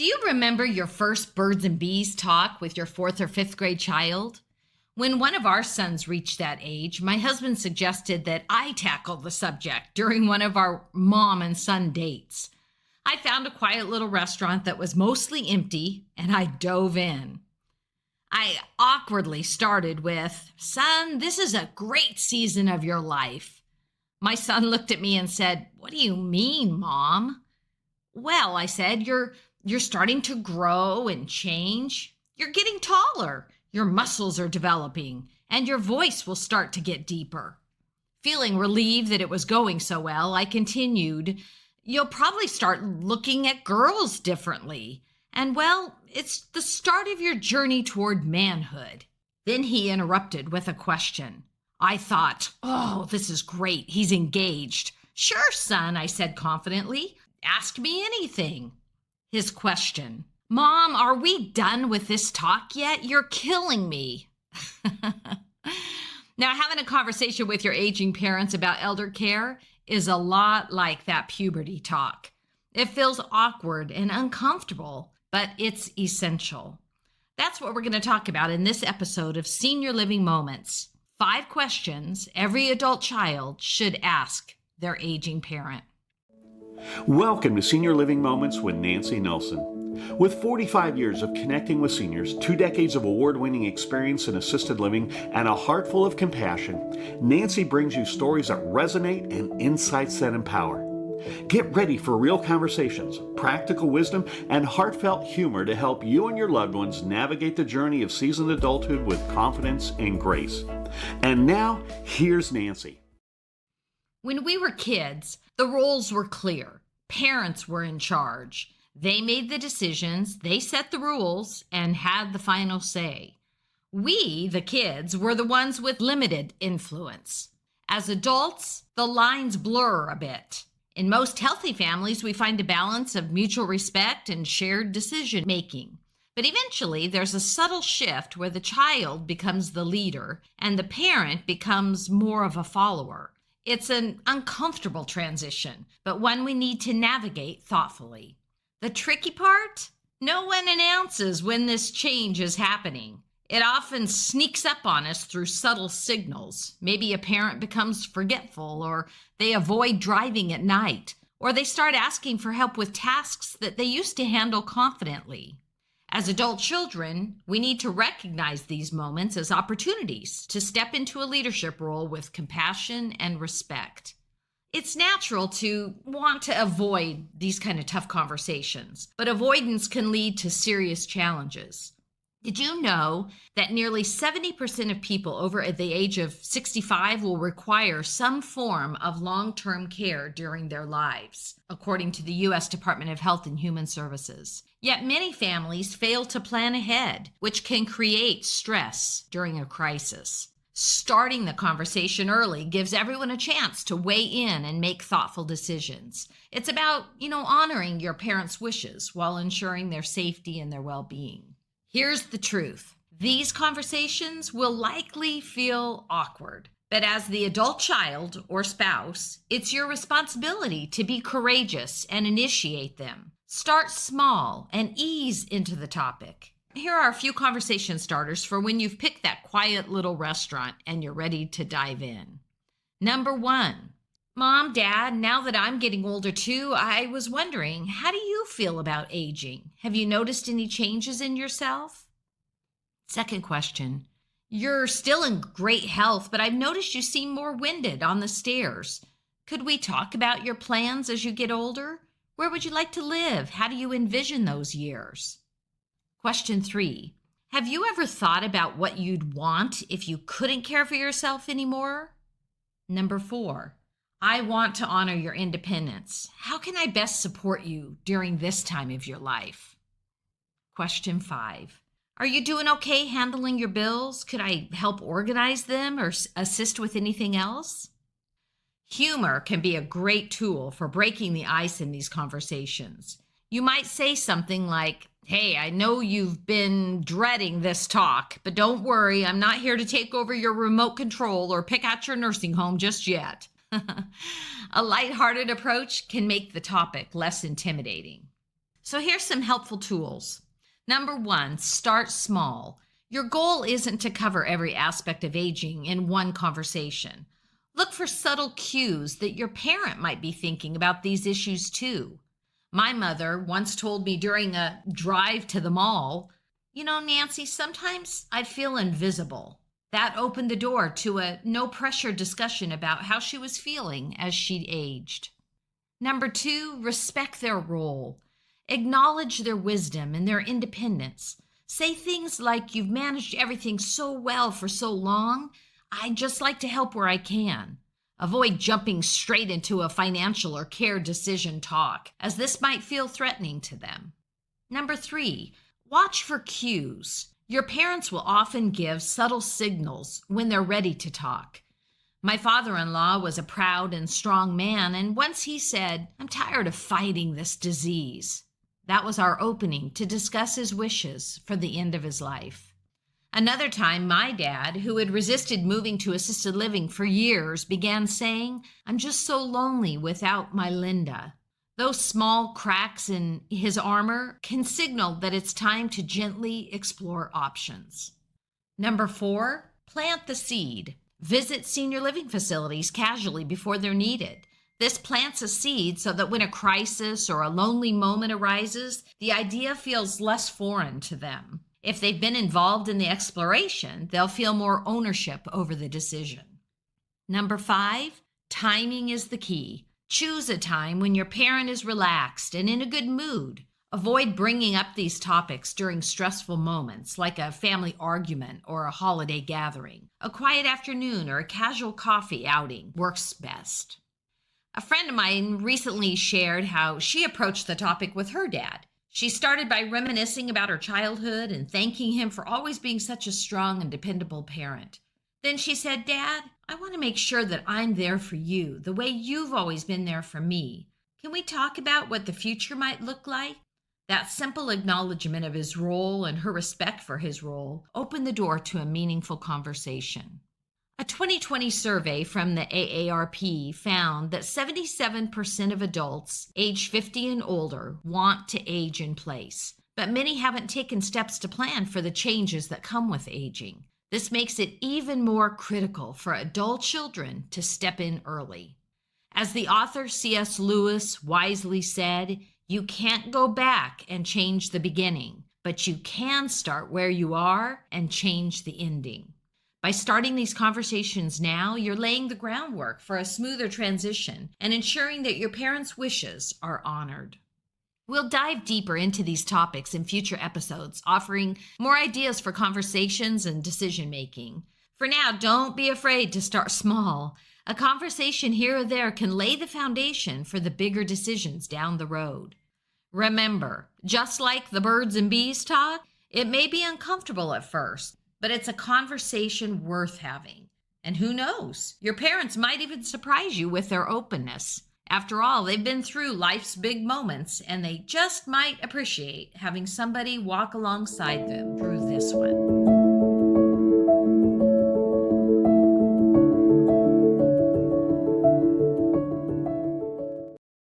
Do you remember your first birds and bees talk with your fourth or fifth grade child? When one of our sons reached that age, my husband suggested that I tackle the subject during one of our mom and son dates. I found a quiet little restaurant that was mostly empty, and I dove in. I awkwardly started with, "Son, this is a great season of your life." My son looked at me and said, "What do you mean, Mom?" "Well," I said, you're starting to grow and change. You're getting taller. Your muscles are developing, and your voice will start to get deeper." Feeling relieved that it was going so well, I continued, "You'll probably start looking at girls differently. And well, it's the start of your journey toward manhood." Then he interrupted with a question. I thought, "Oh, this is great. He's engaged." "Sure, son," I said confidently. "Ask me anything." His question, "Mom, are we done with this talk yet? You're killing me." Now, having a conversation with your aging parents about elder care is a lot like that puberty talk. It feels awkward and uncomfortable, but it's essential. That's what we're going to talk about in this episode of Senior Living Moments. 5 questions every adult child should ask their aging parent. Welcome to Senior Living Moments with Nancy Nelson. With 45 years of connecting with seniors, 2 decades of award-winning experience in assisted living, and a heart full of compassion, Nancy brings you stories that resonate and insights that empower. Get ready for real conversations, practical wisdom, and heartfelt humor to help you and your loved ones navigate the journey of seasoned adulthood with confidence and grace. And now, here's Nancy. When we were kids, the roles were clear. Parents were in charge. They made the decisions, they set the rules, and had the final say. We, the kids, were the ones with limited influence. As adults, the lines blur a bit. In most healthy families, we find a balance of mutual respect and shared decision-making. But eventually, there's a subtle shift where the child becomes the leader and the parent becomes more of a follower. It's an uncomfortable transition, but one we need to navigate thoughtfully. The tricky part? No one announces when this change is happening. It often sneaks up on us through subtle signals. Maybe a parent becomes forgetful, or they avoid driving at night, or they start asking for help with tasks that they used to handle confidently. As adult children, we need to recognize these moments as opportunities to step into a leadership role with compassion and respect. It's natural to want to avoid these kind of tough conversations, but avoidance can lead to serious challenges. Did you know that nearly 70% of people over the age of 65 will require some form of long-term care during their lives, according to the U.S. Department of Health and Human Services? Yet many families fail to plan ahead, which can create stress during a crisis. Starting the conversation early gives everyone a chance to weigh in and make thoughtful decisions. It's about, honoring your parents' wishes while ensuring their safety and their well-being. Here's the truth. These conversations will likely feel awkward, but as the adult child or spouse, it's your responsibility to be courageous and initiate them. Start small and ease into the topic. Here are a few conversation starters for when you've picked that quiet little restaurant and you're ready to dive in. Number 1. Mom, Dad, now that I'm getting older too, I was wondering, how do you feel about aging? Have you noticed any changes in yourself? Second question. You're still in great health, but I've noticed you seem more winded on the stairs. Could we talk about your plans as you get older? Where would you like to live? How do you envision those years? Question 3. Have you ever thought about what you'd want if you couldn't care for yourself anymore? Number 4. I want to honor your independence. How can I best support you during this time of your life? Question 5. Are you doing okay handling your bills? Could I help organize them or assist with anything else? Humor can be a great tool for breaking the ice in these conversations. You might say something like, "Hey, I know you've been dreading this talk, but don't worry, I'm not here to take over your remote control or pick out your nursing home just yet." A lighthearted approach can make the topic less intimidating. So here's some helpful tools. Number one, start small. Your goal isn't to cover every aspect of aging in one conversation. Look for subtle cues that your parent might be thinking about these issues too. My mother once told me during a drive to the mall, Nancy, sometimes I feel invisible. That opened the door to a no pressure discussion about how she was feeling as she aged. Number two, respect their role. Acknowledge their wisdom and their independence. Say things like, "You've managed everything so well for so long. I'd just like to help where I can." Avoid jumping straight into a financial or care decision talk, as this might feel threatening to them. Number three, watch for cues. Your parents will often give subtle signals when they're ready to talk. My father-in-law was a proud and strong man, and once he said, "I'm tired of fighting this disease." That was our opening to discuss his wishes for the end of his life. Another time, my dad, who had resisted moving to assisted living for years, began saying, "I'm just so lonely without my Linda." Those small cracks in his armor can signal that it's time to gently explore options. Number four, plant the seed. Visit senior living facilities casually before they're needed. This plants a seed so that when a crisis or a lonely moment arises, the idea feels less foreign to them. If they've been involved in the exploration, they'll feel more ownership over the decision. Number five, timing is the key. Choose a time when your parent is relaxed and in a good mood. Avoid bringing up these topics during stressful moments like a family argument or a holiday gathering. A quiet afternoon or a casual coffee outing works best. A friend of mine recently shared how she approached the topic with her dad. She started by reminiscing about her childhood and thanking him for always being such a strong and dependable parent. Then she said, "Dad, I want to make sure that I'm there for you the way you've always been there for me. Can we talk about what the future might look like?" That simple acknowledgement of his role and her respect for his role opened the door to a meaningful conversation. A 2020 survey from the AARP found that 77% of adults age 50 and older want to age in place, but many haven't taken steps to plan for the changes that come with aging. This makes it even more critical for adult children to step in early. As the author C.S. Lewis wisely said, "You can't go back and change the beginning, but you can start where you are and change the ending." By starting these conversations now, you're laying the groundwork for a smoother transition and ensuring that your parents' wishes are honored. We'll dive deeper into these topics in future episodes, offering more ideas for conversations and decision making. For now, don't be afraid to start small. A conversation here or there can lay the foundation for the bigger decisions down the road. Remember, just like the birds and bees talk, it may be uncomfortable at first, but it's a conversation worth having. And who knows, your parents might even surprise you with their openness. After all, they've been through life's big moments, and they just might appreciate having somebody walk alongside them through this one.